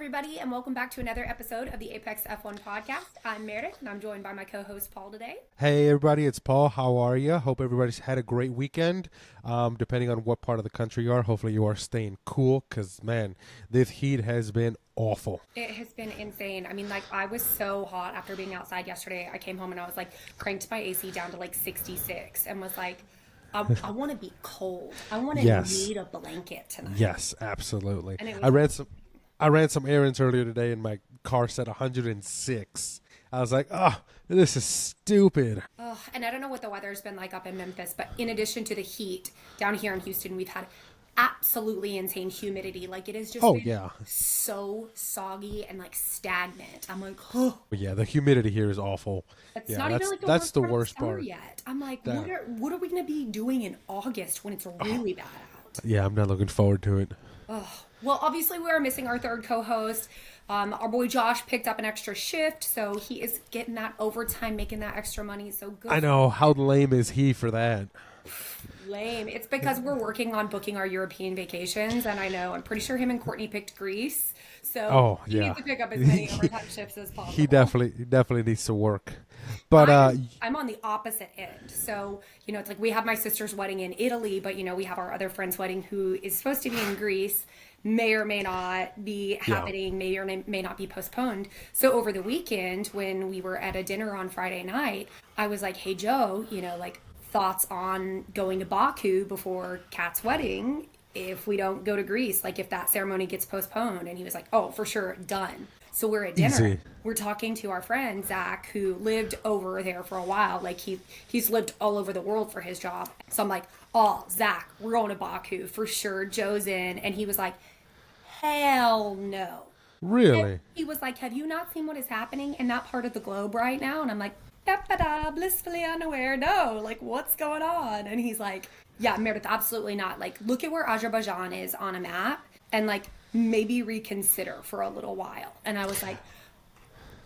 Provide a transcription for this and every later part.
everybody, and welcome back to another episode of the Apex F1 podcast. I'm Meredith, and I'm joined by my co-host Paul today. Hey, everybody, it's Paul. How are you? Hope everybody's had a great weekend. Depending on what part of the country you are, hopefully you are staying cool because, man, this heat has been awful. It has been insane. I mean, I was so hot after being outside yesterday. I came home and I was cranked my AC down to 66 and was like, I want to be cold. I want to need a blanket tonight. Yes, absolutely. I ran some errands earlier today and my car said 106. I was like, oh, this is stupid. Oh, and I don't know what the weather's been like up in Memphis, but in addition to the heat, down here in Houston, we've had absolutely insane humidity. It is just so soggy and stagnant. I'm like, oh. Yeah, the humidity here is awful. That's the worst part yet. I'm like, what are we going to be doing in August when it's really bad out? Yeah, I'm not looking forward to it. Oh. Well, obviously we are missing our third co-host. Our boy Josh picked up an extra shift, so he is getting that overtime, making that extra money. So good. I know. How lame is he for that? Lame. It's because we're working on booking our European vacations, and I'm pretty sure him and Courtney picked Greece. So he needs to pick up as many overtime shifts as possible. He definitely needs to work. But I'm on the opposite end. So, it's we have my sister's wedding in Italy, but we have our other friend's wedding who is supposed to be in Greece, may or may not be happening, may or may not be postponed. So over the weekend when we were at a dinner on Friday night, I was like, hey Joe, thoughts on going to Baku before Kat's wedding if we don't go to Greece, if that ceremony gets postponed. And he was like, oh, for sure, done. So we're at dinner. Easy. We're talking to our friend Zach, who lived over there for a while. He's lived all over the world for his job. So I'm like, oh, Zach, we're going to Baku for sure. Joe's in. And he was like, hell no. Really? And he was like, have you not seen what is happening in that part of the globe right now? And I'm like, da-ba-da, blissfully unaware. No, what's going on? And he's like, yeah, Meredith, absolutely not. Look at where Azerbaijan is on a map and maybe reconsider for a little while. And I was like,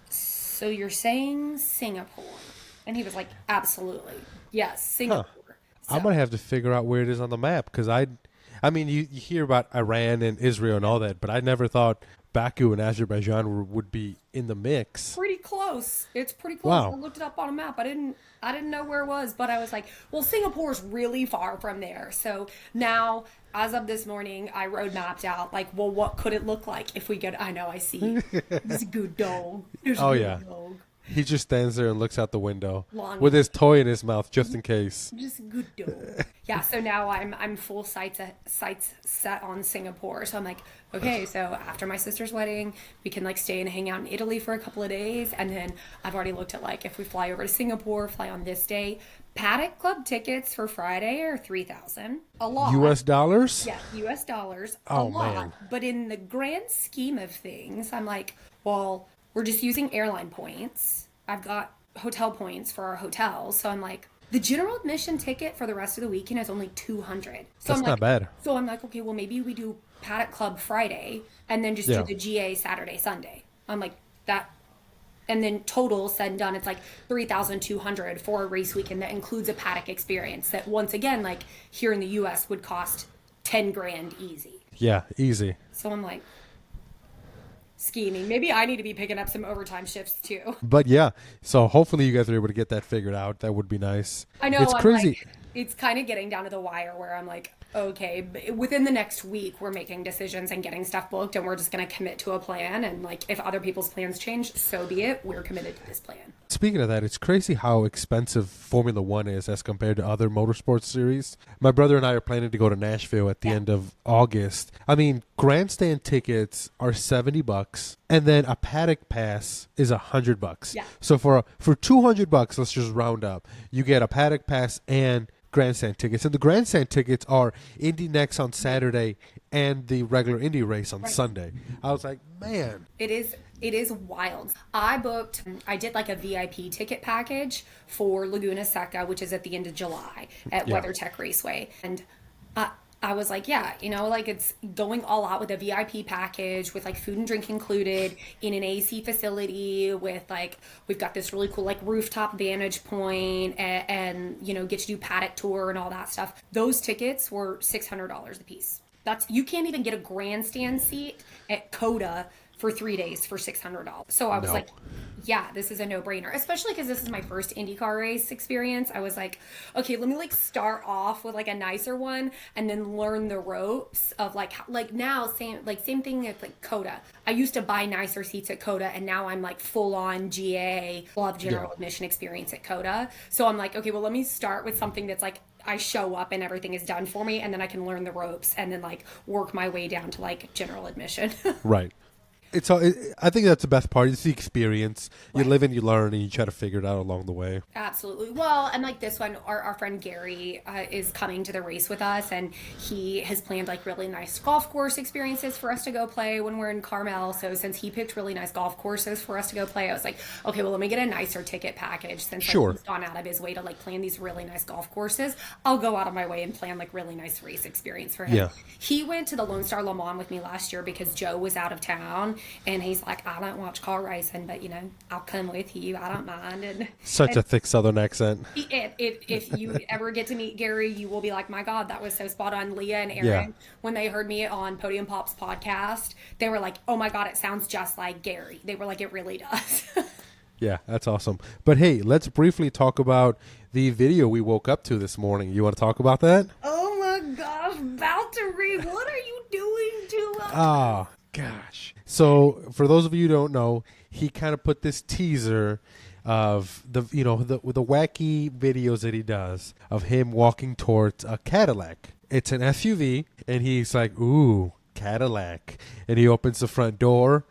so you're saying Singapore? And he was like, absolutely. Yes, Singapore. So, I'm going to have to figure out where it is on the map because I mean, you hear about Iran and Israel and all that, but I never thought Baku and Azerbaijan would be in the mix. Pretty close. It's pretty close. Wow. I looked it up on a map. I didn't know where it was, but I was like, well, Singapore's really far from there. So now, as of this morning, I road mapped out, well, what could it look like if we get, I know, I see. This good dog. Dog. He just stands there and looks out the window with his toy in his mouth just in case. Just a good dog. Yeah, so now I'm full sights set on Singapore. So I'm like, okay, so after my sister's wedding, we can stay and hang out in Italy for a couple of days. And then I've already looked at if we fly over to Singapore, fly on this day. Paddock Club tickets for Friday are $3,000. A lot. U.S. dollars? Yeah, U.S. dollars. Oh, a lot. Man. But in the grand scheme of things, I'm like, well, we're just using airline points. I've got hotel points for our hotels. So I'm like, the general admission ticket for the rest of the weekend is only $200. So That's not bad. So I'm like, okay, well, maybe we do Paddock Club Friday and then just do the GA Saturday, Sunday. I'm like, that. And then total said and done, it's $3,200 for a race weekend that includes a paddock experience that once again, here in the U.S. would cost $10,000 easy. Yeah, easy. So I'm like, scheming. Maybe I need to be picking up some overtime shifts too. But yeah, so hopefully you guys are able to get that figured out. That would be nice. I know. It's crazy. It's kind of getting down to the wire where I'm like, okay, within the next week, we're making decisions and getting stuff booked, and we're just going to commit to a plan. And if other people's plans change, so be it. We're committed to this plan. Speaking of that, it's crazy how expensive Formula One is as compared to other motorsports series. My brother and I are planning to go to Nashville at the end of August. I mean, grandstand tickets are $70, and then a paddock pass is $100. Yeah. So for $200, let's just round up, you get a paddock pass and grandstand tickets. And the grandstand tickets are Indy Next on Saturday and the regular Indy race on Sunday. I was like, man. It is wild. I did a VIP ticket package for Laguna Seca, which is at the end of July at WeatherTech Raceway. And I was like, yeah, it's going all out with a VIP package with food and drink included in an AC facility with we've got this really cool rooftop vantage point and get to do paddock tour and all that stuff. Those tickets were $600 a piece. You can't even get a grandstand seat at COTA for 3 days for $600. So I was No. like, yeah, this is a no-brainer, especially because this is my first IndyCar race experience. I was like, okay, let me like start off with like a nicer one and then learn the ropes of like now same thing with like Coda. I used to buy nicer seats at Coda, and now I'm like full on GA, love general admission experience at Coda. So I'm like, okay, well, let me start with something that's like I show up and everything is done for me, and then I can learn the ropes and then like work my way down to like general admission. Right. I think that's the best part. It's the experience. You Right. live and you learn, and you try to figure it out along the way. Absolutely. Well, and like this one, our friend Gary is coming to the race with us, and he has planned like really nice golf course experiences for us to go play when we're in Carmel. So since he picked really nice golf courses for us to go play, I was like, okay, well, let me get a nicer ticket package since like, Sure. he's gone out of his way to like plan these really nice golf courses. I'll go out of my way and plan like really nice race experience for him. Yeah. He went to the Lone Star Le Mans with me last year because Joe was out of town, and he's like, I don't watch car racing, but you know, I'll come with you. I don't mind. And Such a thick Southern accent. if you ever get to meet Gary, you will be like, my God, that was so spot on. Leah and Aaron, Yeah. when they heard me on Podium Pop's podcast, they were like, oh my God, it sounds just like Gary. They were like, it really does. Yeah, that's awesome. But hey, let's briefly talk about the video we woke up to this morning. You want to talk about that? Oh my gosh, Valtteri, what are you doing to us? Ah, gosh. So for those of you who don't know, he kind of put this teaser of the wacky videos that he does of him walking towards a Cadillac. It's an SUV, and he's like, "Ooh, Cadillac!" And he opens the front door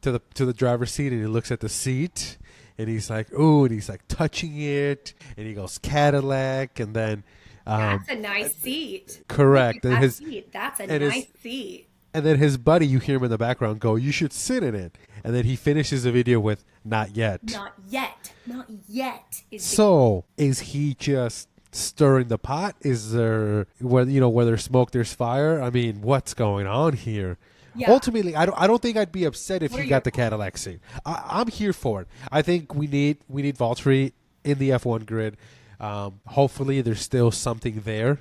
to the driver's seat, and he looks at the seat, and he's like, "Ooh," and he's like touching it, and he goes Cadillac, and then That's a nice seat. correct. Look And at his that seat. That's a and his- nice seat. And then his buddy, you hear him in the background go, "You should sit in it." And then he finishes the video with, "Not yet." Not yet. Not yet. So is he just stirring the pot? Is there where there's smoke, there's fire? I mean, what's going on here? Yeah. Ultimately, I don't think I'd be upset if What he are got your the Cadillac seat. I'm here for it. I think we need Valtteri in the F1 grid. Hopefully, there's still something there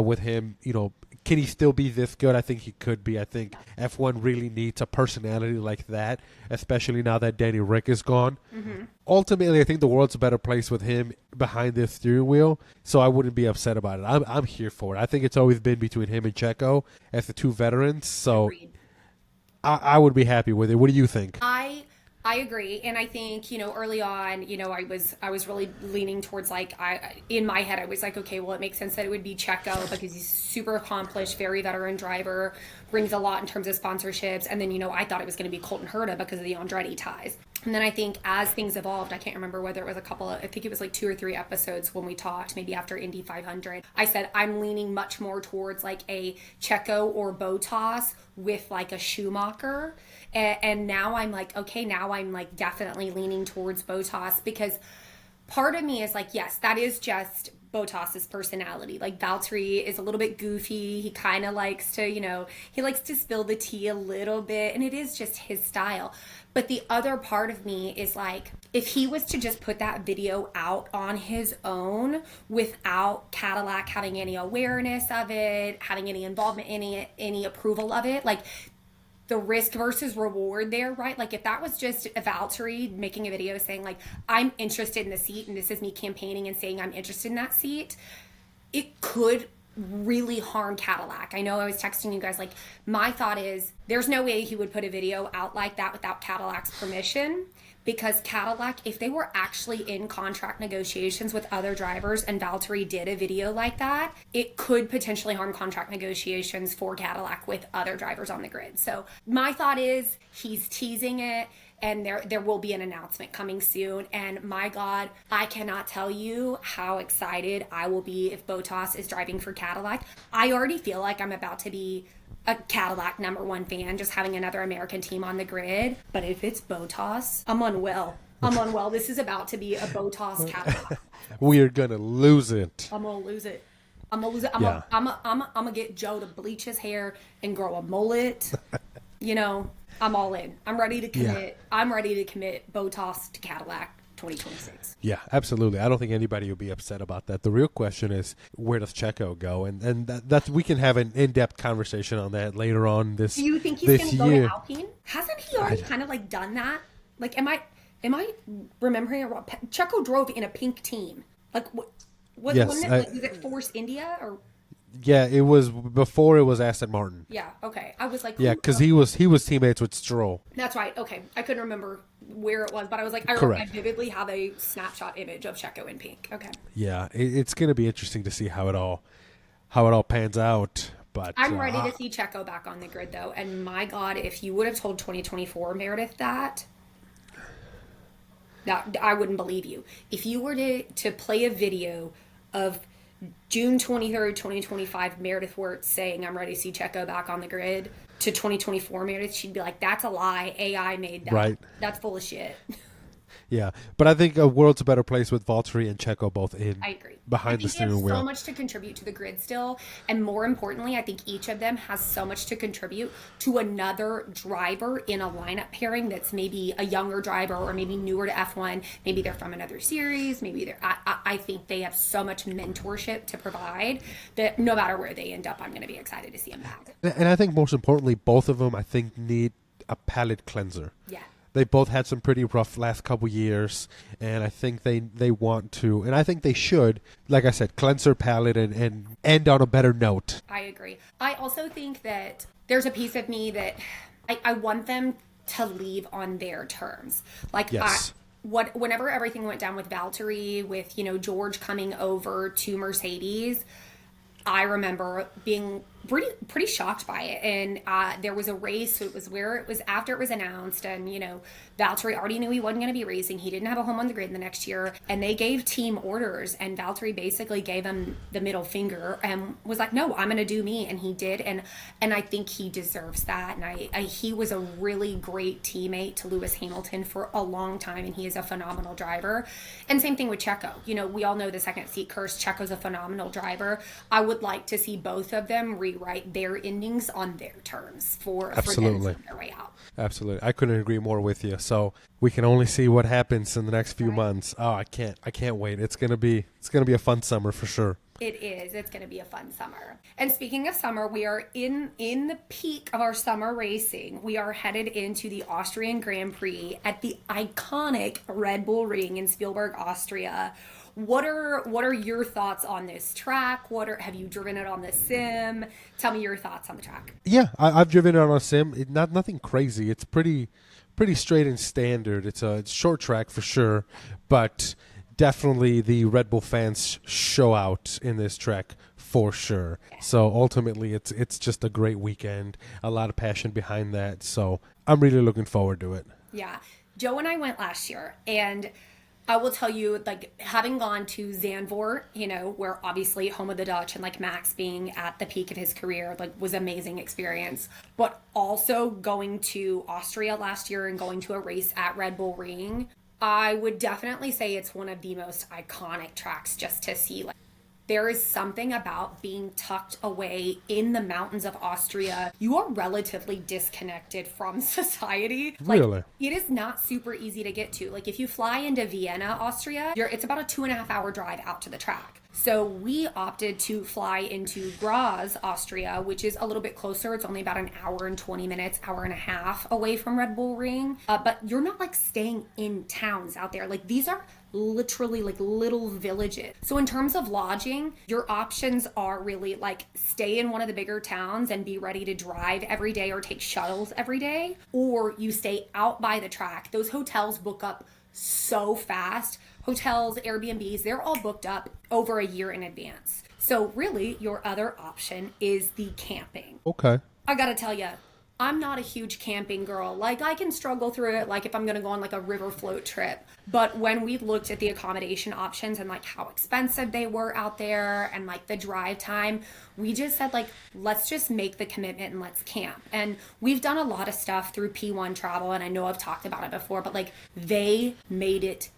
with him. Can he still be this good? I think he could be. I think F1 really needs a personality like that, especially now that Danny Rick is gone. Mm-hmm. Ultimately, I think the world's a better place with him behind the steering wheel, so I wouldn't be upset about it. I'm here for it. I think it's always been between him and Checo as the two veterans, so Agreed. I would be happy with it. What do you think? I agree, and I think early on, I was really leaning towards in my head I was like, okay, well, it makes sense that it would be Checo because he's super accomplished, very veteran driver, brings a lot in terms of sponsorships, and then I thought it was going to be Colton Herta because of the Andretti ties. And then I think as things evolved, I can't remember whether it was I think it was like 2 or 3 episodes when we talked, maybe after Indy 500, I said I'm leaning much more towards like a Checo or Bottas with like a Schumacher. And now I'm like, okay, now I'm like definitely leaning towards Bottas because part of me is like, yes, that is just Bottas's personality. Like Valtteri is a little bit goofy. He kind of likes to, he likes to spill the tea a little bit, and it is just his style. But the other part of me is like, if he was to just put that video out on his own without Cadillac having any awareness of it, having any involvement, any approval of it, like the risk versus reward there, right? Like if that was just Valtteri making a video saying like, I'm interested in the seat and this is me campaigning and saying I'm interested in that seat, it could really harm Cadillac. I know I was texting you guys, like my thought is there's no way he would put a video out like that without Cadillac's permission, because Cadillac, if they were actually in contract negotiations with other drivers and Valtteri did a video like that, it could potentially harm contract negotiations for Cadillac with other drivers on the grid. So my thought is he's teasing it, and there will be an announcement coming soon. And my God, I cannot tell you how excited I will be if Bottas is driving for Cadillac. I already feel like I'm about to be a Cadillac #1 fan, just having another American team on the grid. But if it's Bottas, I'm unwell. This is about to be a Bottas Cadillac. We are gonna lose it. I'm gonna lose it. I'm Yeah. gonna get Joe to bleach his hair and grow a mullet. I'm all in. I'm ready to commit. Yeah. I'm ready to commit Bottas to Cadillac 2026. Yeah, absolutely. I don't think anybody will be upset about that. The real question is, where does Checo go? And that we can have an in-depth conversation on that later on Do you think he's this going to go to year. Alpine? Hasn't he already kind of like done that? Like, am I remembering it wrong? Checo drove in a pink team. Like, Yes, wasn't it, like, was it Force India or? Yeah, it was before it was Aston Martin. Yeah, okay. I was like, Yeah, because he was teammates with Stroll. That's right. Okay, I couldn't remember where it was, but I was like, I vividly have a snapshot image of Checo in pink. Okay. Yeah, it's going to be interesting to see how it all pans out. But I'm ready to see Checo back on the grid, though. And my God, if you would have told 2024 Meredith that, I wouldn't believe you. If you were to play a video of June 23rd, 2025, Meredith Wirtz saying, I'm ready to see Checo back on the grid, to 2024 Meredith, she'd be like, that's a lie. AI made that. Right. That's full of shit. Yeah, but I think a world's a better place with Valtteri and Checo both in. I agree. Behind the steering wheel. So much to contribute to the grid still, and more importantly, I think each of them has so much to contribute to another driver in a lineup pairing that's maybe a younger driver or maybe newer to F1. Maybe they're from another series. Maybe they're. I think they have so much mentorship to provide that no matter where they end up, I'm going to be excited to see them back. And I think most importantly, both of them, I think, need a palate cleanser. Yeah. They both had some pretty rough last couple years, and I think they want to, and I think they should, like I said, cleanse their palate and end on a better note. I agree. I also think that there's a piece of me that I want them to leave on their terms. Like, yes. Whenever everything went down with Valtteri, with, George coming over to Mercedes, I remember being pretty shocked by it. And there was a race. So it was after it was announced, and Valtteri already knew he wasn't going to be racing. He didn't have a home on the grid the next year, and they gave team orders, and Valtteri basically gave him the middle finger and was like, no, I'm going to do me. And he did. And I think he deserves that. And he was a really great teammate to Lewis Hamilton for a long time, and he is a phenomenal driver. And same thing with Checo. We all know the second seat curse. Checo's a phenomenal driver. I would like to see both of them rewrite their endings on their terms for them to find their way out. Absolutely. I couldn't agree more with you. So we can only see what happens in the next few months. Oh, I can't wait. It's gonna be a fun summer for sure. It is. It's going to be a fun summer. And speaking of summer, we are in the peak of our summer racing. We are headed into the Austrian Grand Prix at the iconic Red Bull Ring in Spielberg, Austria. What are your thoughts on this track? Have you driven it on the sim? Tell me your thoughts on the track. Yeah, I've driven it on a sim. Nothing crazy. It's pretty straight and standard. It's a short track for sure, but definitely the Red Bull fans show out in this track for sure. So ultimately, it's just a great weekend. A lot of passion behind that. So I'm really looking forward to it. Yeah, Joe and I went last year, and I will tell you, like, having gone to Zandvoort, where obviously home of the Dutch, and like Max being at the peak of his career, like, was an amazing experience. But also going to Austria last year and going to a race at Red Bull Ring, I would definitely say it's one of the most iconic tracks just to see. Like, there is something about being tucked away in the mountains of Austria. You are relatively disconnected from society. Really? It is not super easy to get to. Like, if you fly into Vienna, Austria, it's about a 2.5 hour drive out to the track. So we opted to fly into Graz, Austria, which is a little bit closer. It's only about an hour and 20 minutes, hour and a half away from Red Bull Ring. But you're not like staying in towns out there. Like, these are literally like little villages. So in terms of lodging, your options are really like stay in one of the bigger towns and be ready to drive every day or take shuttles every day, or you stay out by the track. Those hotels book up so fast. Hotels, Airbnbs, they're all booked up over a year in advance. So really, your other option is the camping. Okay. I gotta tell you, I'm not a huge camping girl. Like, I can struggle through it, like if I'm gonna go on like a river float trip. But when we looked at the accommodation options and like how expensive they were out there and like the drive time, we just said, like, let's just make the commitment and let's camp. And we've done a lot of stuff through P1 Travel, and I know I've talked about it before, but like, they made it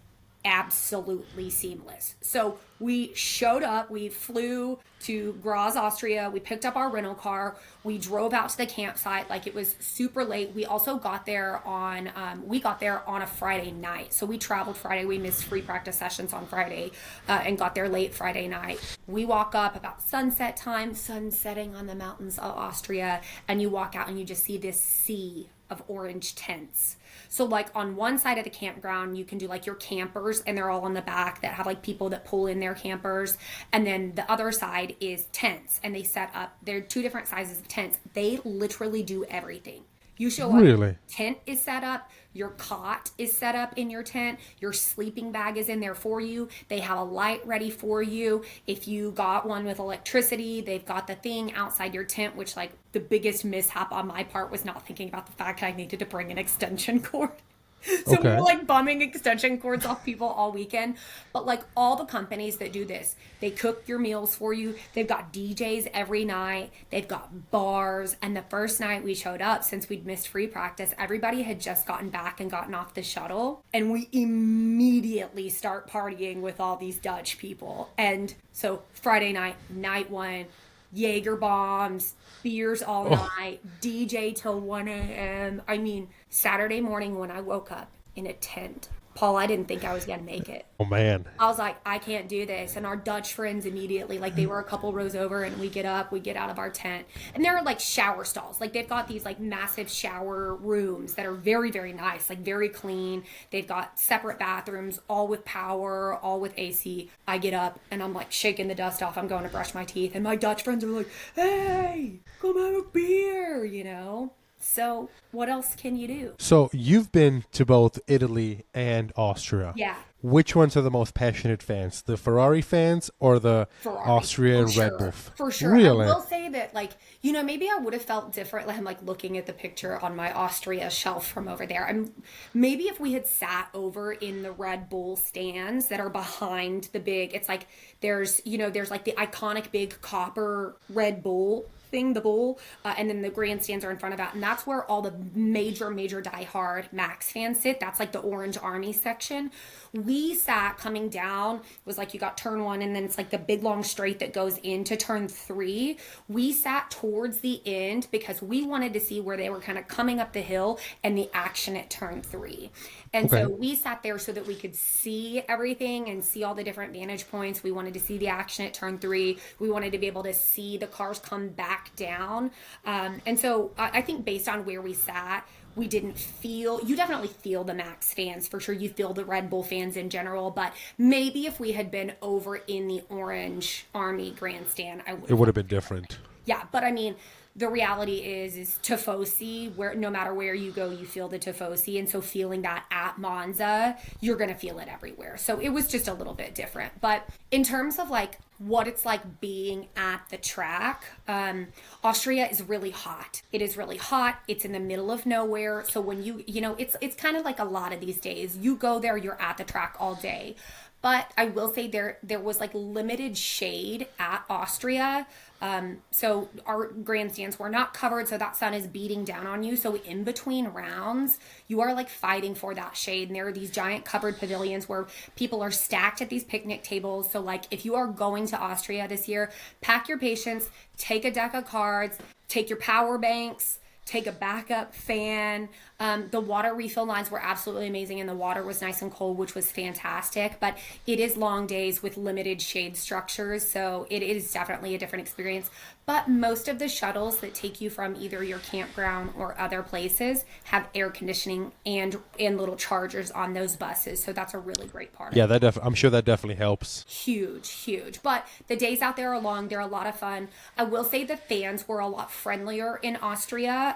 absolutely seamless. So we showed up, we flew to Graz, Austria, we picked up our rental car, we drove out to the campsite. Like, it was super late. We also got there on a Friday night. So we traveled Friday, we missed free practice sessions on Friday, and got there late Friday night. We walk up about sunset time, sun setting on the mountains of Austria, and you walk out and you just see this sea of orange tents. So like on one side of the campground, you can do like your campers, and they're all on the back that have like people that pull in their campers. And then the other side is tents, and they set up, they're two different sizes of tents. They literally do everything. You show up, Really? tent is set up, your cot is set up in your tent, your sleeping bag is in there for you, they have a light ready for you. If you got one with electricity, they've got the thing outside your tent, which, like, the biggest mishap on my part was not thinking about the fact I needed to bring an extension cord. So Okay. we're like bumming extension cords off people all weekend. But like, all the companies that do this, they cook your meals for you. They've got DJs every night. They've got bars. And the first night we showed up, since we'd missed free practice, everybody had just gotten back and gotten off the shuttle. And we immediately start partying with all these Dutch people. And so Friday night, night one, Jaeger bombs, beers all night, DJ till 1 a.m. I mean, Saturday morning when I woke up in a tent, Paul, I didn't think I was going to make it. Oh, man. I was like, I can't do this. And our Dutch friends immediately, like, they were a couple rows over, and we get up, we get out of our tent. And there are like shower stalls. Like, they've got these like massive shower rooms that are very, very nice, like very clean. They've got separate bathrooms, all with power, all with AC. I get up and I'm like shaking the dust off. I'm going to brush my teeth. And my Dutch friends are like, hey, come have a beer, you know? So what else can you do? So you've been to both Italy and Austria. Yeah. Which ones are the most passionate fans? The Ferrari fans or the Ferrari, Austrian for Red sure, Bull? For sure. Really? I will say that, like, you know, maybe I would have felt different. I'm like looking at the picture on my Austria shelf from over there. Maybe if we had sat over in the Red Bull stands that are behind the big, it's like there's like the iconic big copper Red Bull thing, the bull, and then the grandstands are in front of that, and that's where all the major diehard Max fans sit. That's like the Orange Army section. We sat coming down, it was like you got turn one, and then it's like the big long straight that goes into turn three. We sat towards the end because we wanted to see where they were kind of coming up the hill and the action at turn three. And Okay. so we sat there so that we could see everything and see all the different vantage points. We wanted to see the action at turn three. We wanted to be able to see the cars come back down. And so I think based on where we sat, you definitely feel the Max fans for sure. You feel the Red Bull fans in general, but maybe if we had been over in the Orange Army grandstand, It would have been different. yeah, but I mean, the reality is Tifosi, where no matter where you go, you feel the Tifosi. And so feeling that at Monza, you're going to feel it everywhere. So it was just a little bit different. But in terms of like what it's like being at the track, Austria is really hot. It is really hot. It's in the middle of nowhere. So when it's kind of like a lot of these days. You go there, you're at the track all day. But I will say there was like limited shade at Austria. So our grandstands were not covered, so that sun is beating down on you. So in between rounds, you are like fighting for that shade. And there are these giant covered pavilions where people are stacked at these picnic tables. So like if you are going to Austria this year, pack your patience, take a deck of cards, take your power banks, take a backup fan. The water refill lines were absolutely amazing, and the water was nice and cold, which was fantastic. But it is long days with limited shade structures, so it is definitely a different experience. But most of the shuttles that take you from either your campground or other places have air conditioning and little chargers on those buses, so that's a really great part of it. Yeah, I'm sure that definitely helps. Huge. But the days out there are long. They're a lot of fun. I will say the fans were a lot friendlier in Austria.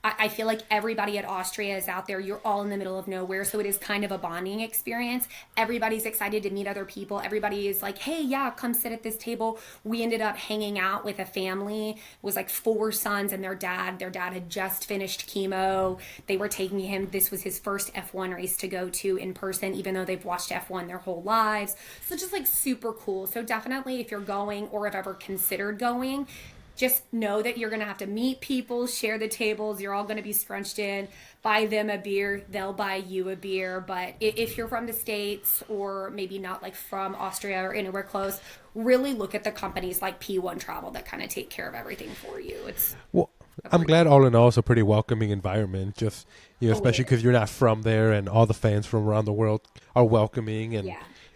I feel like everybody at Austria is out there. You're all in the middle of nowhere, so it is kind of a bonding experience. Everybody's excited to meet other people. Everybody is like, hey, yeah, come sit at this table. We ended up hanging out with a family. It was like 4 sons and their dad. Their dad had just finished chemo. They were taking him. This was his first F1 race to go to in person, even though they've watched F1 their whole lives. So just like super cool. So definitely if you're going or have ever considered going, just know that you're going to have to meet people, share the tables. You're all going to be scrunched in. Buy them a beer, they'll buy you a beer. But if you're from the States, or maybe not like from Austria or anywhere close, really look at the companies like P1 Travel that kind of take care of everything for you. It's Well, I'm glad all in all it's a pretty welcoming environment. Just, especially because you're not from there, and all the fans from around the world are welcoming and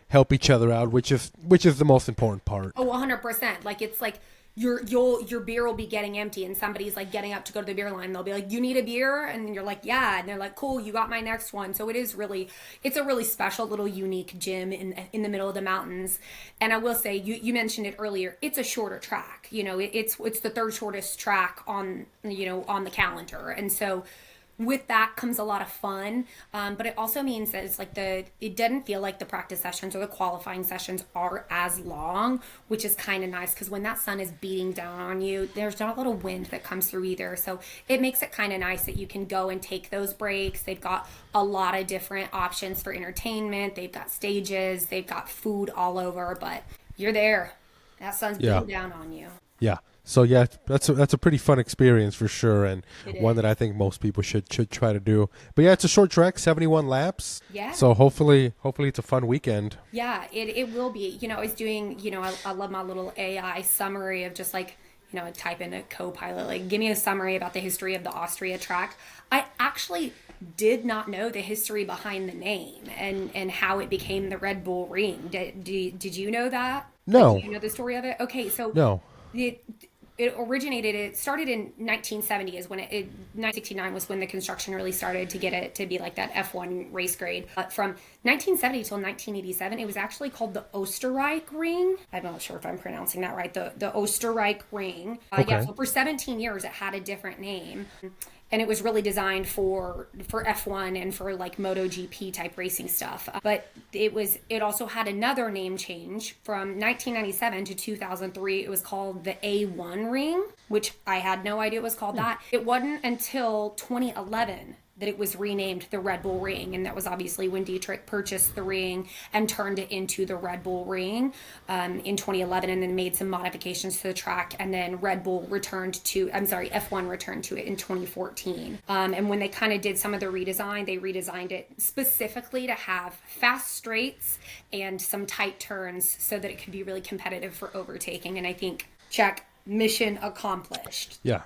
help each other out, which is the most important part. Oh, 100%. Like, it's like your beer will be getting empty, and somebody's like getting up to go to the beer line. They'll be like, "You need a beer?" And you're like, "Yeah." And they're like, "Cool, you got my next one." So it's a really special little unique gym in the middle of the mountains. And I will say, you mentioned it earlier, it's a shorter track. It's the third shortest track on the calendar. And so with that comes a lot of fun, but it also means that it's like it doesn't feel like the practice sessions or the qualifying sessions are as long, which is kind of nice, because when that sun is beating down on you, there's not a little wind that comes through either. So it makes it kind of nice that you can go and take those breaks. They've got a lot of different options for entertainment. They've got stages, they've got food all over, but you're there. That sun's beating down on you. Yeah. So yeah, that's a pretty fun experience for sure, and one that I think most people should try to do. But yeah, it's a short track, 71 laps. Yeah. So hopefully it's a fun weekend. Yeah, it will be. I was doing, I love my little AI summary of just like, I type in a Copilot, like, give me a summary about the history of the Austria track. I actually did not know the history behind the name and how it became the Red Bull Ring. Did you know that? No. Like, do you know the story of it? Okay, so no. It started in 1970 is when 1969 was when the construction really started to get it to be like that F1 race grade. From 1970 till 1987, it was actually called the Österreich Ring. I'm not sure if I'm pronouncing that right. The Österreich Ring. Yeah, so for 17 years it had a different name. And it was really designed for F1 and for like MotoGP type racing stuff. But it also had another name change from 1997 to 2003. It was called the A1 Ring, which I had no idea it was called that. It wasn't until 2011 that it was renamed the Red Bull Ring, and that was obviously when Dietrich purchased the ring and turned it into the Red Bull Ring in 2011, and then made some modifications to the track, and then F1 returned to it in 2014. And when they kind of did some of the redesign, they redesigned it specifically to have fast straights and some tight turns so that it could be really competitive for overtaking, and I think, check, mission accomplished. Yeah.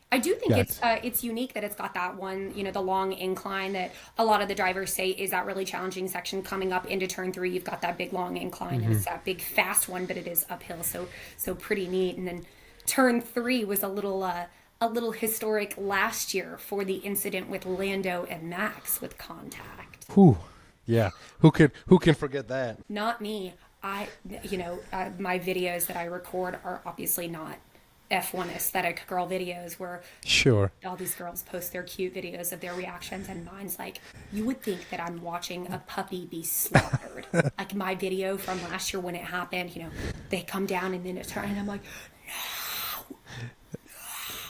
I do think it's unique that it's got that one, the long incline that a lot of the drivers say is that really challenging section coming up into turn 3. You've got that big long incline, and it's that big fast one, but it is uphill, so pretty neat. And then turn 3 was a little historic last year for the incident with Lando and Max with contact. Whew. Yeah. Who can forget that? Not me. My videos that I record are obviously not F1 aesthetic girl videos where all these girls post their cute videos of their reactions, and mine's like, you would think that I'm watching a puppy be slaughtered. Like my video from last year when it happened, they come down and then it turns, and I'm like,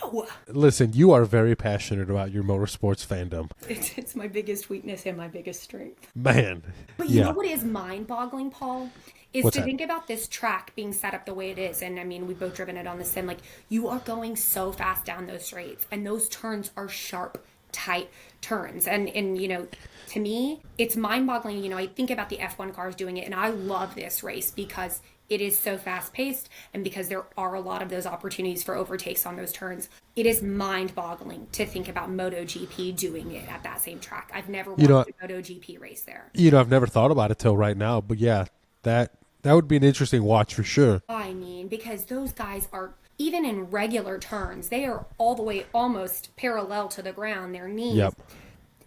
no. Listen, you are very passionate about your motorsports fandom. It's my biggest weakness and my biggest strength. Man. But you know what is mind-boggling, Paul? What's to that? Think about this track being set up the way it is. And I mean, we've both driven it on the sim. Like, you are going so fast down those straights, and those turns are sharp, tight turns. And to me, it's mind-boggling. I think about the F1 cars doing it, and I love this race because it is so fast-paced, and because there are a lot of those opportunities for overtakes on those turns. It is mind-boggling to think about MotoGP doing it at that same track. I've never watched a MotoGP race there. I've never thought about it till right now, but yeah, that would be an interesting watch for sure. I mean, because those guys are, even in regular turns, they are all the way almost parallel to the ground. Their knees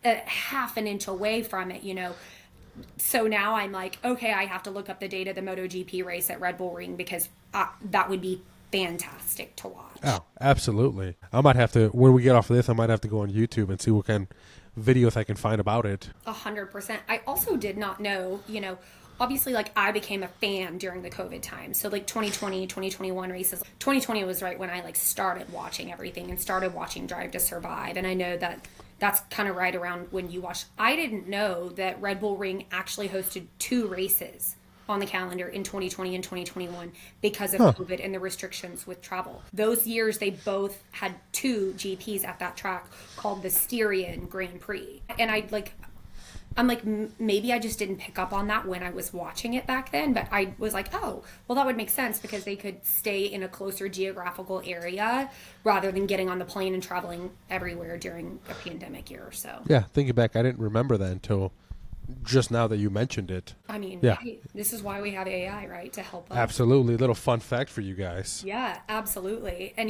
half an inch away from it, So now I'm like, okay, I have to look up the date of the MotoGP race at Red Bull Ring, because that would be fantastic to watch. Oh, absolutely. I might have to, when we get off of this, I might have to go on YouTube and see what kind of videos I can find about it. 100%. I also did not know, obviously, like, I became a fan during the COVID time. So, like, 2020, 2021 races. 2020 was right when I, like, started watching everything and started watching Drive to Survive. And I know that that's kind of right around when you watched. I didn't know that Red Bull Ring actually hosted 2 races on the calendar in 2020 and 2021 because of COVID and the restrictions with travel. Those years, they both had 2 GPs at that track called the Austrian Grand Prix. And I'm like, maybe I just didn't pick up on that when I was watching it back then, but I was like, oh, well, that would make sense because they could stay in a closer geographical area rather than getting on the plane and traveling everywhere during a pandemic year or so. Yeah, thinking back, I didn't remember that until just now that you mentioned it. I mean, yeah. Hey, this is why we have AI, right, to help us. Absolutely. Little fun fact for you guys. Yeah, absolutely. And,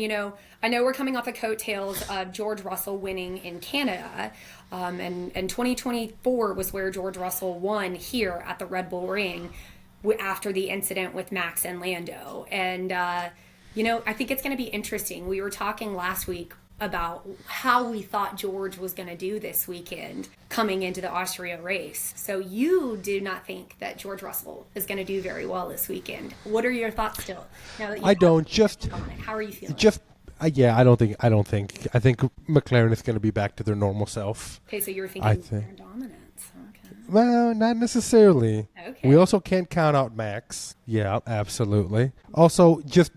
I know we're coming off the coattails of George Russell winning in Canada. And 2024 was where George Russell won here at the Red Bull Ring after the incident with Max and Lando. And, I think it's going to be interesting. We were talking last week about how we thought George was going to do this weekend coming into the Austria race. So you do not think that George Russell is going to do very well this weekend. What are your thoughts still? Now that you I don't just how are you feeling? Yeah, I don't think I think McLaren is going to be back to their normal self. Okay, so you're thinking McLaren dominance. Okay. Well, not necessarily. Okay. We also can't count out Max. Yeah, absolutely. Also, just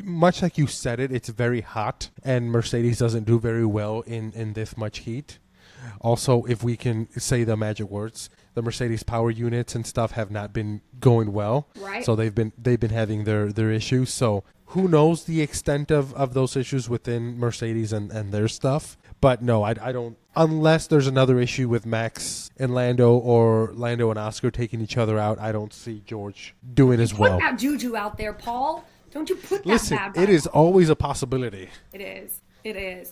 much like you said it's very hot, and Mercedes doesn't do very well in this much heat. Also, if we can say the magic words, the Mercedes power units and stuff have not been going well. Right. So they've been having their issues. So who knows the extent of those issues within Mercedes and their stuff. But no, I don't. Unless there's another issue with Max and Lando or Lando and Oscar taking each other out, I don't see George doing as well. Put that juju out there, Paul. Don't you put that Listen, bad it is always a possibility. It is. It is.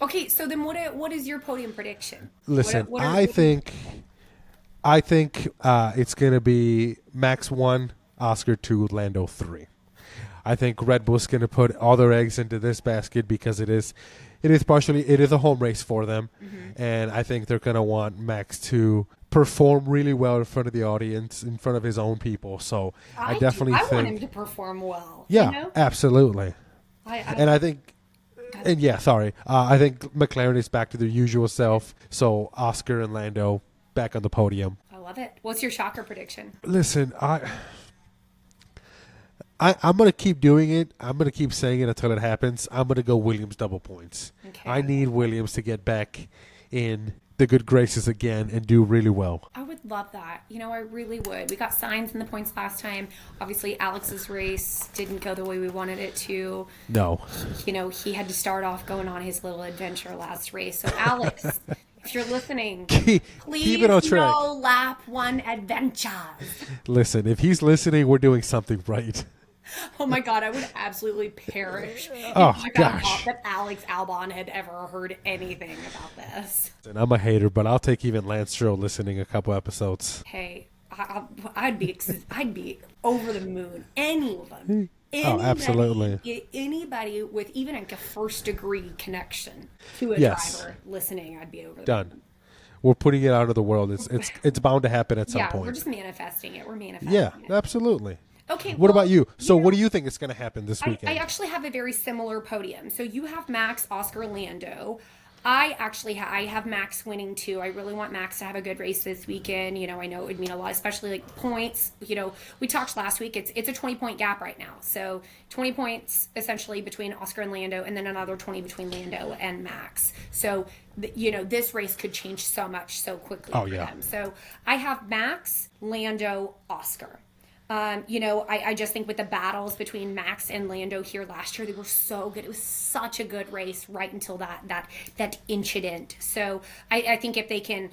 Okay, so then what is your podium prediction? Listen, I think it's going to be Max 1, Oscar 2, Lando 3. I think Red Bull's going to put all their eggs into this basket because it is a home race for them, and I think they're going to want Max to perform really well in front of the audience, in front of his own people. So I definitely think want him to perform well. Yeah, absolutely. I think McLaren is back to their usual self. So Oscar and Lando back on the podium. I love it. What's your shocker prediction? Listen, I'm going to keep doing it. I'm going to keep saying it until it happens. I'm going to go Williams double points. Okay. I need Williams to get back in the good graces again and do really well. I would love that. I really would. We got signs in the points last time. Obviously, Alex's race didn't go the way we wanted it to. No. He had to start off going on his little adventure last race. So, Alex, if you're listening, keep it on track. No lap 1 adventures. Listen, if he's listening, we're doing something right. Oh my God, I would absolutely perish if gosh. thought that Alex Albon had ever heard anything about this. And I'm a hater, but I'll take even Lance Stroll listening a couple episodes. Hey, I'd be over the moon. Any of them. Absolutely. Anybody with even a first degree connection to a driver listening, I'd be over the moon. We're putting it out of the world. It's bound to happen at some point. Yeah, we're just manifesting it. We're manifesting it. Yeah, absolutely. Okay. What about you? So what do you think is going to happen this weekend? I actually have a very similar podium. So you have Max, Oscar, Lando. I have Max winning too. I really want Max to have a good race this weekend. I know it would mean a lot, especially like points. We talked last week. It's a 20-point gap right now. So 20 points essentially between Oscar and Lando, and then another 20 between Lando and Max. So this race could change so much so quickly for them. So I have Max, Lando, Oscar. I just think with the battles between Max and Lando here last year, they were so good. It was such a good race right until that incident. So I think if they can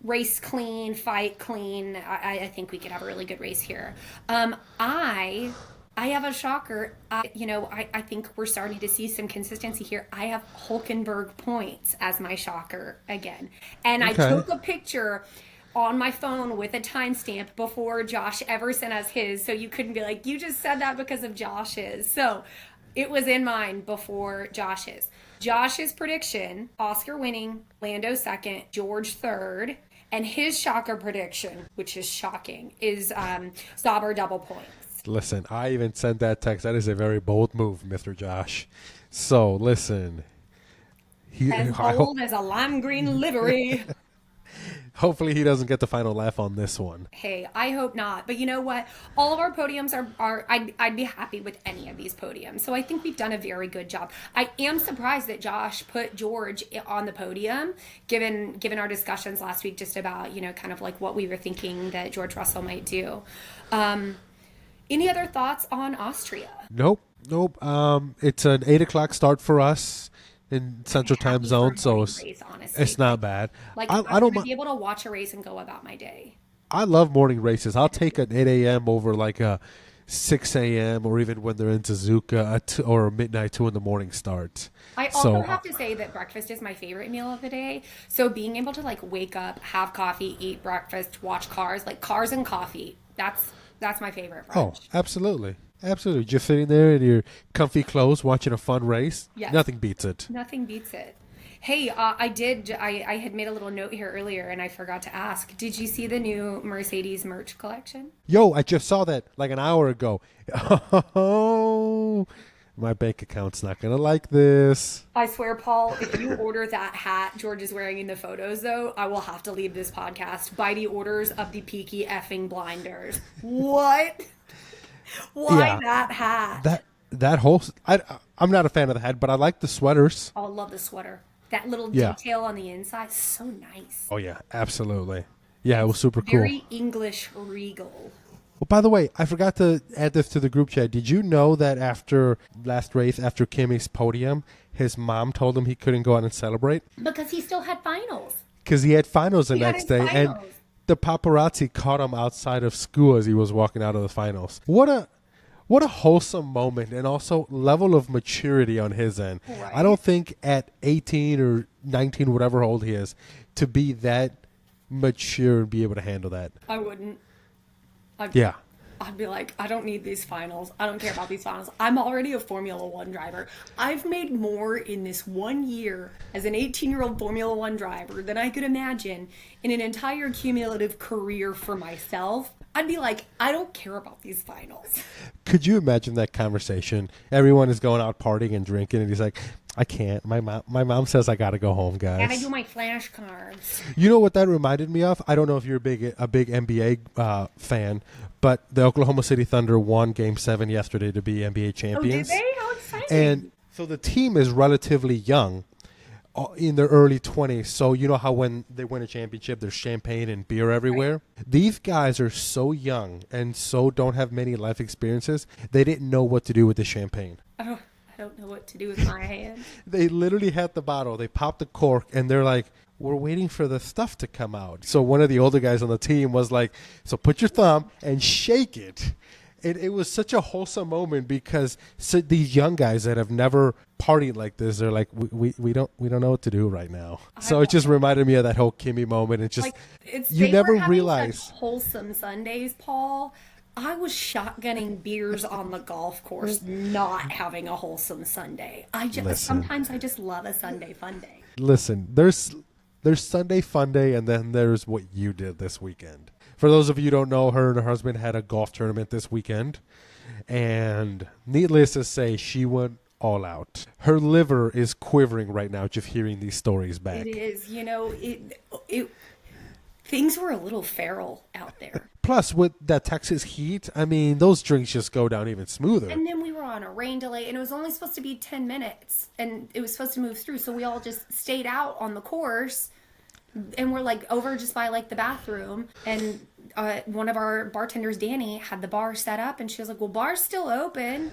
race clean, fight clean, I think we could have a really good race here. I have a shocker. I think we're starting to see some consistency here. I have Hulkenberg points as my shocker again. And I took a picture on my phone with a timestamp before Josh ever sent us his, so you couldn't be like, you just said that because of Josh's. So it was in mine before Josh's. Josh's prediction, Oscar winning, Lando second, George third, and his shocker prediction, which is shocking, is Sauber double points. Listen, I even sent that text. That is a very bold move, Mr. Josh. So listen. As bold as a lime green livery. Hopefully he doesn't get the final laugh on this one. Hey, I hope not. But you know what? All of our podiums are I'd be happy with any of these podiums. So I think we've done a very good job. I am surprised that Josh put George on the podium, given our discussions last week just about, kind of like what we were thinking that George Russell might do. Any other thoughts on Austria? Nope. It's an 8:00 start for us in Central Time Zone, so it's not bad. Like, I don't be able to watch a race and go about my day. I love morning races. I'll take an 8 a.m. over like a 6 a.m. or even when they're in Suzuka or a midnight 2 in the morning start. I also have to say that breakfast is my favorite meal of the day. So being able to like wake up, have coffee, eat breakfast, watch cars, like cars and coffee, that's my favorite brunch. Oh, absolutely. Absolutely. Just sitting there in your comfy clothes watching a fun race. Yes. Nothing beats it. Nothing beats it. Hey, I had made a little note here earlier and I forgot to ask. Did you see the new Mercedes merch collection? Yo, I just saw that like an hour ago. Oh, my bank account's not going to like this. I swear, Paul, if you order that hat George is wearing in the photos, though, I will have to leave this podcast by the orders of the Peaky effing blinders. What? Why that hat? That whole... I'm not a fan of the hat, but I like the sweaters. Oh, I love the sweater. That little detail on the inside is so nice. Oh, yeah, absolutely. Yeah, it was super cool. Very English regal. Well, by the way, I forgot to add this to the group chat. Did you know that after last race, after Kimi's podium, his mom told him he couldn't go out and celebrate? Because he still had finals. Because he had finals the next day. And the paparazzi caught him outside of school as he was walking out of the finals. What a wholesome moment, and also level of maturity on his end. Right. I don't think at 18 or 19, whatever old he is, to be that mature and be able to handle that. I wouldn't. I'd be like, I don't need these finals. I don't care about these finals. I'm already a Formula One driver. I've made more in this 1 year as an 18-year-old Formula One driver than I could imagine in an entire cumulative career for myself. I'd be like, I don't care about these finals. Could you imagine that conversation? Everyone is going out partying and drinking, and he's like, I can't. My mom says I got to go home, guys. And I do my flashcards. You know what that reminded me of? I don't know if you're a big NBA fan, but the Oklahoma City Thunder won Game 7 yesterday to be NBA champions. Oh, did they? How exciting. And so the team is relatively young, in their early 20s. So you know how when they win a championship, there's champagne and beer everywhere? Right. These guys are so young and so don't have many life experiences, they didn't know what to do with the champagne. Oh. I don't know what to do with my hand. They literally had the bottle. They popped the cork, and they're like, we're waiting for the stuff to come out. So one of the older guys on the team was like, so put your thumb and shake it. It was such a wholesome moment because these young guys that have never partied like this, they're like, we don't know what to do right now. So it just reminded me of that whole Kimi moment. It's just, like, you never realize. Wholesome Sundays, Paul. I was shotgunning beers on the golf course, not having a wholesome Sunday. Sometimes I just love a Sunday fun day. Listen, there's Sunday fun day, and then there's what you did this weekend. For those of you who don't know, her and her husband had a golf tournament this weekend, and needless to say, she went all out. Her liver is quivering right now just hearing these stories back. It is. Things were a little feral out there. Plus, with that Texas heat, I mean, those drinks just go down even smoother. And then we were on a rain delay, and it was only supposed to be 10 minutes, and it was supposed to move through. So we all just stayed out on the course, and we're like over just by like the bathroom. And one of our bartenders, Danny, had the bar set up, and she was like, well, bar's still open,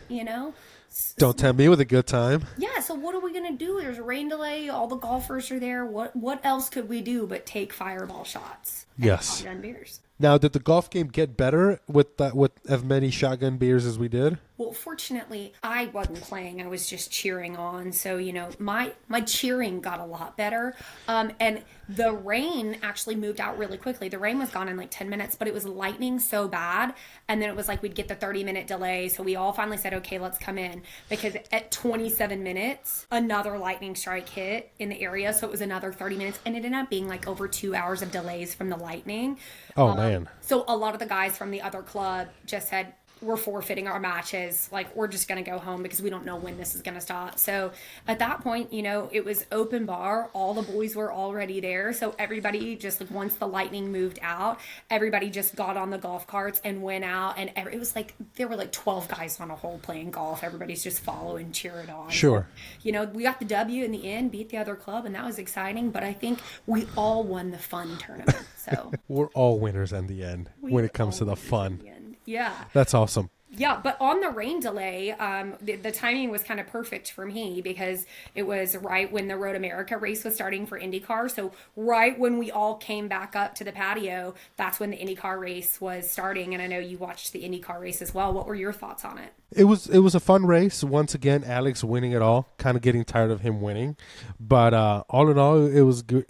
Don't tempt me with a good time. Yeah, so what are we going to do? There's a rain delay. All the golfers are there. What else could we do but take fireball shots? Yes. Shotgun beers. Now, did the golf game get better with as many shotgun beers as we did? Well, fortunately, I wasn't playing. I was just cheering on. So, my cheering got a lot better. And the rain actually moved out really quickly. The rain was gone in like 10 minutes, but it was lightning so bad. And then it was like we'd get the 30-minute delay. So we all finally said, okay, let's come in. Because at 27 minutes, another lightning strike hit in the area. So it was another 30 minutes. And it ended up being like over 2 hours of delays from the lightning. Oh, man. So a lot of the guys from the other club just said, we're forfeiting our matches. Like, we're just going to go home because we don't know when this is going to stop. So at that point, you know, it was open bar. All the boys were already there. So everybody just, like, once the lightning moved out, everybody just got on the golf carts and went out. And it was like, there were like 12 guys on a hole playing golf. Everybody's just following, cheering on. Sure. So, you know, we got the W in the end, beat the other club, and that was exciting. But I think we all won the fun tournament. So we're all winners in the end when it comes to the fun. Yeah. That's awesome. Yeah, but on the rain delay, the timing was kind of perfect for me because it was right when the Road America race was starting for IndyCar. So right when we all came back up to the patio, that's when the IndyCar race was starting. And I know you watched the IndyCar race as well. What were your thoughts on it? It was a fun race. Once again, Alex winning it all. Kind of getting tired of him winning, but all in all, it was good.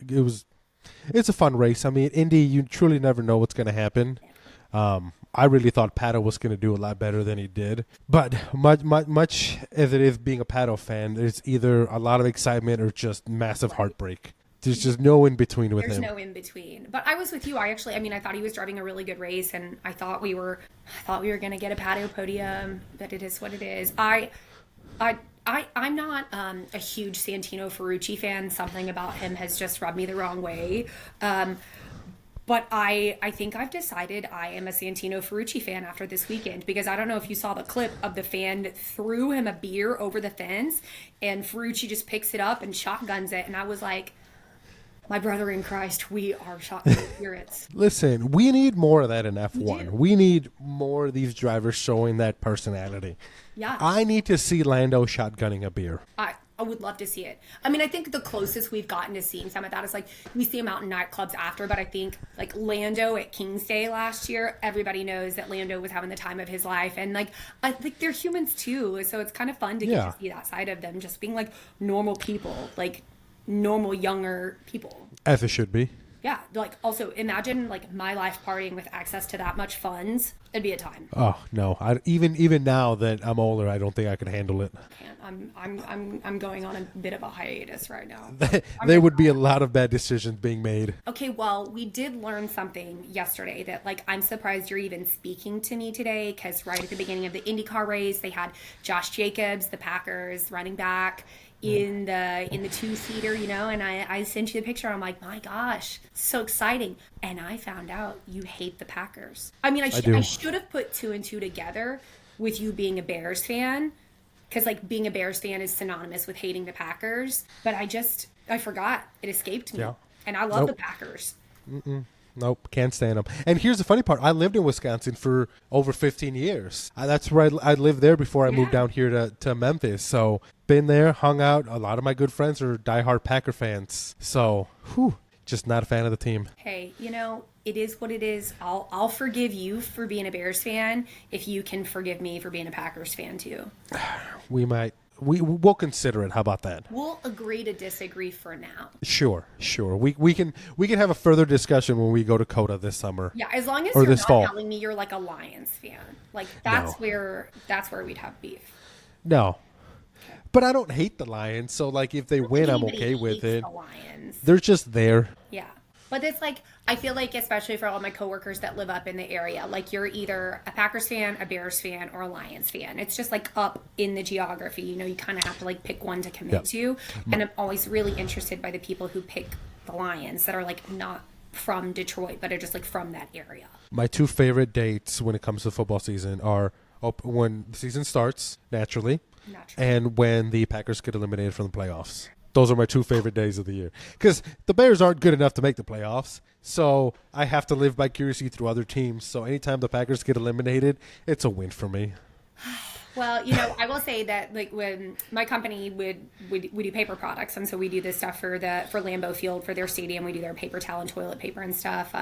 It's a fun race. I mean, Indy, you truly never know what's going to happen. I really thought Pato was going to do a lot better than he did. But much as it is being a Pato fan, there's either a lot of excitement or just massive heartbreak. There's just no in between with him. There's no in between. But I was with you. I thought he was driving a really good race, and I thought we were going to get a Pato podium. But it is what it is. I'm not a huge Santino Ferrucci fan. Something about him has just rubbed me the wrong way. But I think I've decided I am a Santino Ferrucci fan after this weekend, because I don't know if you saw the clip of the fan that threw him a beer over the fence and Ferrucci just picks it up and shotguns it. And I was like, my brother in Christ, we are shotgun spirits. Listen, we need more of that in F1. We need more of these drivers showing that personality. Yeah. I need to see Lando shotgunning a beer. I would love to see it. I mean, I think the closest we've gotten to seeing some of that is like we see him out in nightclubs after, but I think like Lando at King's Day last year, everybody knows that Lando was having the time of his life. And like, I think they're humans too. So it's kind of fun to get to see that side of them just being like normal people, like normal younger people. As it should be. Yeah, like also imagine like my life partying with access to that much funds. It'd be a time. Oh no! Even now that I'm older, I don't think I could handle it. I'm going on a bit of a hiatus right now. There would be a lot of bad decisions being made. Okay, well, we did learn something yesterday that like I'm surprised you're even speaking to me today, because right at the beginning of the IndyCar race, they had Josh Jacobs, the Packers running back, in the 2-seater, you know, and I sent you the picture. I'm like, my gosh, so exciting. And I found out you hate the Packers. I mean, I should have put 2 and 2 together with you being a Bears fan, because like being a Bears fan is synonymous with hating the Packers. But I forgot. It escaped me. Yeah. And I love the Packers. Nope, can't stand them. And here's the funny part. I lived in Wisconsin for over 15 years. That's where I lived there before I moved down here to Memphis. So been there, hung out. A lot of my good friends are diehard Packer fans. So, just not a fan of the team. Hey, you know, it is what it is. I'll forgive you for being a Bears fan if you can forgive me for being a Packers fan too. We'll consider it. How about that? We'll agree to disagree for now. Sure. We can have a further discussion when we go to COTA this summer. Yeah, as long as you're not telling me you're like a Lions fan. Like that's where we'd have beef. No. Okay. But I don't hate the Lions, so like if they win, I'm okay with it. The Lions. They're just there. Yeah. But it's like, I feel like, especially for all my coworkers that live up in the area, like you're either a Packers fan, a Bears fan, or a Lions fan. It's just like up in the geography. You know, you kind of have to like pick one to commit to. And I'm always really interested by the people who pick the Lions that are like not from Detroit, but are just like from that area. My 2 favorite dates when it comes to football season are when the season starts, naturally, and when the Packers get eliminated from the playoffs. Those are my 2 favorite days of the year. Because the Bears aren't good enough to make the playoffs, so I have to live vicariously through other teams. So anytime the Packers get eliminated, it's a win for me. Well, you know, I will say that like when my company we do paper products, and so we do this stuff for Lambeau Field for their stadium. We do their paper towel and toilet paper and stuff,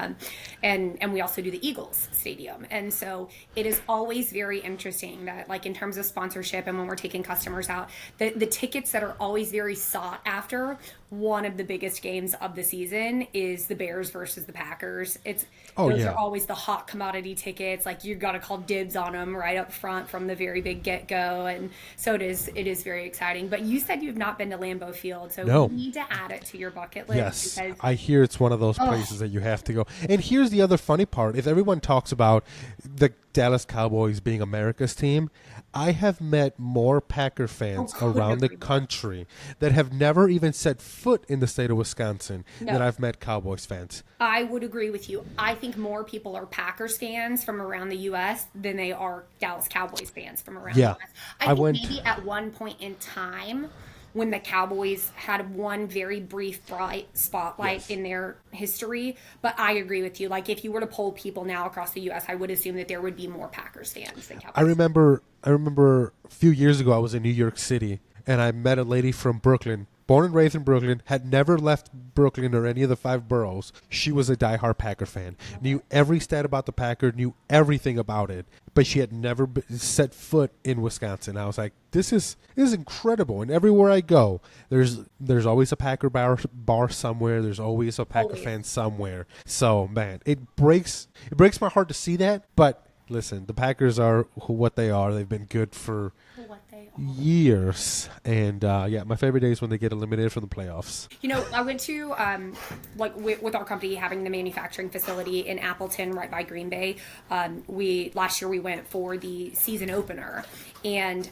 and we also do the Eagles stadium. And so it is always very interesting that like in terms of sponsorship and when we're taking customers out, the tickets that are always very sought after. One of the biggest games of the season is the Bears versus the Packers. Those are always the hot commodity tickets. Like you got to call dibs on them right up front from the very big get-go, and so it is very exciting. But you said you've not been to Lambeau Field, so we need to add it to your bucket list. Yes, because I hear it's one of those places that you have to go. And here's the other funny part: if everyone talks about the Dallas Cowboys being America's team, I have met more Packer fans around the country that have never even set foot in the state of Wisconsin than I've met Cowboys fans. I would agree with you. I think more people are Packers fans from around the U.S. than they are Dallas Cowboys fans from around the U.S. I think maybe at one point in time when the Cowboys had one very brief bright spotlight in their history. But I agree with you. Like, if you were to poll people now across the U.S., I would assume that there would be more Packers fans than Cowboys. I remember a few years ago I was in New York City, and I met a lady from Brooklyn, born and raised in Brooklyn, had never left Brooklyn or any of the 5 boroughs. She was a diehard Packer fan, knew every stat about the Packer, knew everything about it, but she had never set foot in Wisconsin. I was like, this is incredible. And everywhere I go, there's always a Packer bar somewhere. There's always a Packer fan somewhere. So, man, it breaks my heart to see that, but listen, the Packers are what they are. They've been good for years. And, my favorite day is when they get eliminated from the playoffs. You know, I went to, with our company having the manufacturing facility in Appleton right by Green Bay, last year we went for the season opener. And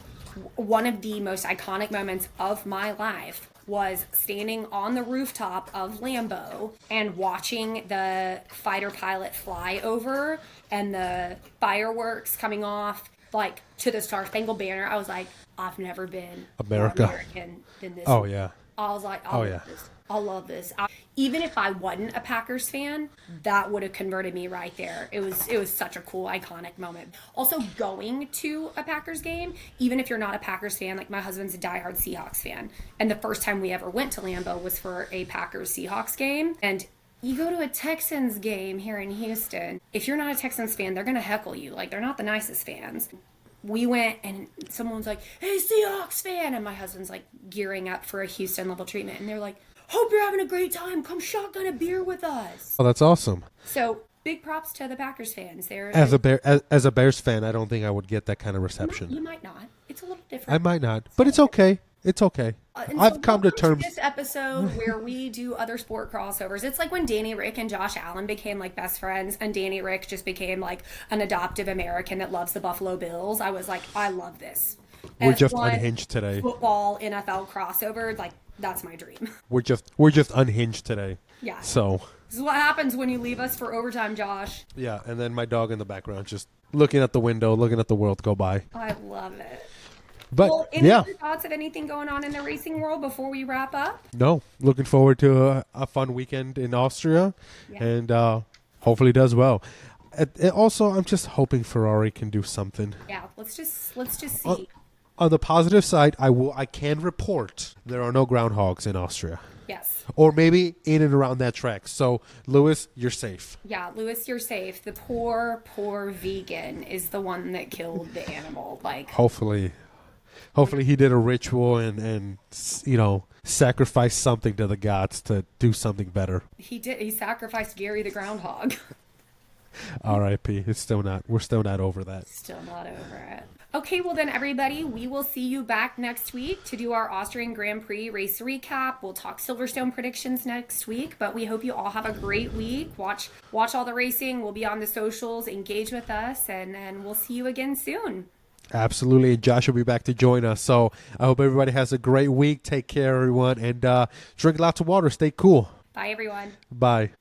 one of the most iconic moments of my life was standing on the rooftop of Lambeau and watching the fighter pilot fly over and the fireworks coming off, like, to the Star Spangled Banner. I was like, I've never been more American than this. Oh, yeah. I was like, I love this. Even if I wasn't a Packers fan, that would have converted me right there. It was such a cool, iconic moment. Also, going to a Packers game, even if you're not a Packers fan, like my husband's a diehard Seahawks fan, and the first time we ever went to Lambeau was for a Packers-Seahawks game, and you go to a Texans game here in Houston, if you're not a Texans fan, they're going to heckle you. Like, they're not the nicest fans. We went and someone's like, hey, Seahawks fan. And my husband's like gearing up for a Houston level treatment. And they're like, hope you're having a great time. Come shotgun a beer with us. Oh, that's awesome. So big props to the Packers fans. As a Bears fan, I don't think I would get that kind of reception. You might not. It's a little different. I might not, but it's okay. It's okay. I've come to terms. This episode where we do other sport crossovers. It's like when Danny Rick and Josh Allen became like best friends, and Danny Rick just became like an adoptive American that loves the Buffalo Bills. I was like, I love this. We're just unhinged today. Football NFL crossover, like that's my dream. We're just unhinged today. Yeah. So this is what happens when you leave us for overtime, Josh. Yeah, and then my dog in the background just looking at the window, looking at the world go by. I love it. But any other thoughts of anything going on in the racing world before we wrap up? No, looking forward to a fun weekend in Austria, and hopefully does well. And also, I'm just hoping Ferrari can do something. Yeah, let's just see. On the positive side, I can report there are no groundhogs in Austria. Yes. Or maybe in and around that track. So, Lewis, you're safe. Yeah, Lewis, you're safe. The poor vegan is the one that killed the animal. Like, hopefully he did a ritual and sacrificed something to the gods to do something better. He did. He sacrificed Gary the groundhog. R.I.P. We're still not over that. Still not over it. Okay, well then, everybody, we will see you back next week to do our Austrian Grand Prix race recap. We'll talk Silverstone predictions next week, but we hope you all have a great week. Watch all the racing. We'll be on the socials. Engage with us, and we'll see you again soon. Absolutely. Josh will be back to join us. So I hope everybody has a great week. Take care, everyone, and drink lots of water. Stay cool. Bye, everyone. Bye.